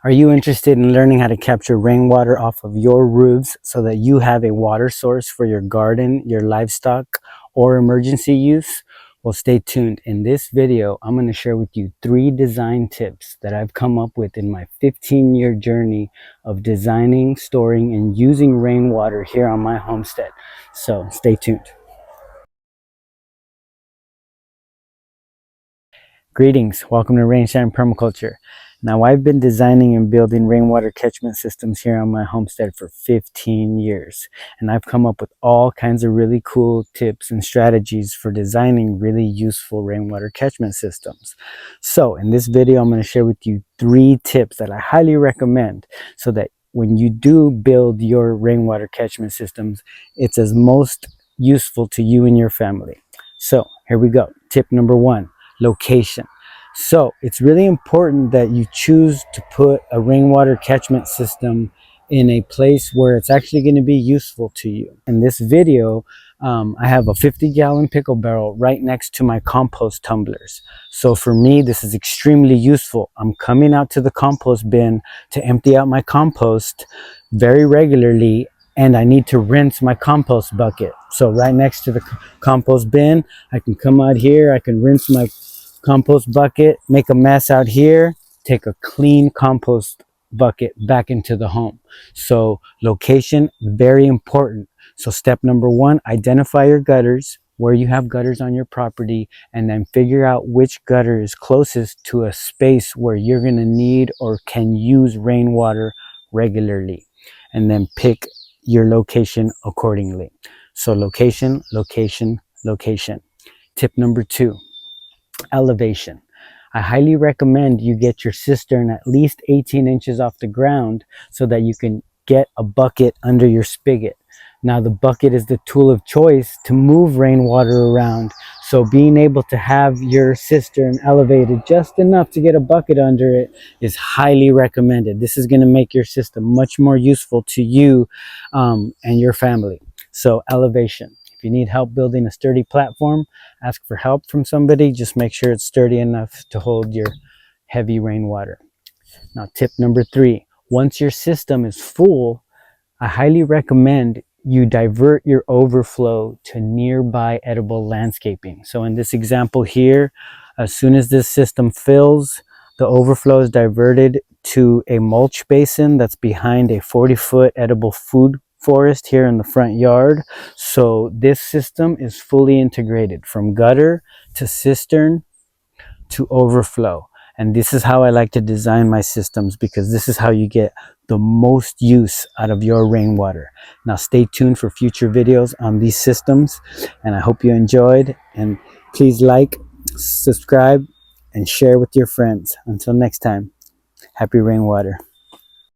Are you interested in learning how to capture rainwater off of your roofs so that you have a water source for your garden, your livestock, or emergency use? Well, stay tuned. In this video, I'm going to share with you 3 design tips that I've come up with in my 15-year journey of designing, storing, and using rainwater here on my homestead. So stay tuned. Greetings, welcome to Rainshine Permaculture. Now, I've been designing and building rainwater catchment systems here on my homestead for 15 years, and I've come up with all kinds of really cool tips and strategies for designing really useful rainwater catchment systems. So in this video, I'm going to share with you 3 tips that I highly recommend so that when you do build your rainwater catchment systems, it's as most useful to you and your family. So here we go. Tip number 1. Location. So it's really important that you choose to put a rainwater catchment system in a place where it's actually going to be useful to you. In this video, I have a 50-gallon pickle barrel right next to my compost tumblers. So for me, this is extremely useful. I'm coming out to the compost bin to empty out my compost very regularly, and I need to rinse my compost bucket. So right next to the compost bin, I can come out here, I can rinse my compost bucket, make a mess out here, take a clean compost bucket back into the home. So location, very important. So step number 1, identify your gutters, where you have gutters on your property, and then figure out which gutter is closest to a space where you're going to need or can use rainwater regularly, and then pick your location accordingly. So location, location, location. Tip number 2, elevation. I highly recommend you get your cistern at least 18 inches off the ground so that you can get a bucket under your spigot. Now, the bucket is the tool of choice to move rainwater around, so being able to have your cistern elevated just enough to get a bucket under it is highly recommended. This is going to make your system much more useful to you and your family. So elevation. If you need help building a sturdy platform, ask for help from somebody. Just make sure it's sturdy enough to hold your heavy rainwater. Now, tip number 3, once your system is full, I highly recommend you divert your overflow to nearby edible landscaping. So in this example here, as soon as this system fills, the overflow is diverted to a mulch basin that's behind a 40-foot edible food forest here in the front yard. So this system is fully integrated from gutter to cistern to overflow. And this is how I like to design my systems, because this is how you get the most use out of your rainwater. Now stay tuned for future videos on these systems, and I hope you enjoyed, and please like, subscribe, and share with your friends. Until next time, happy rainwater.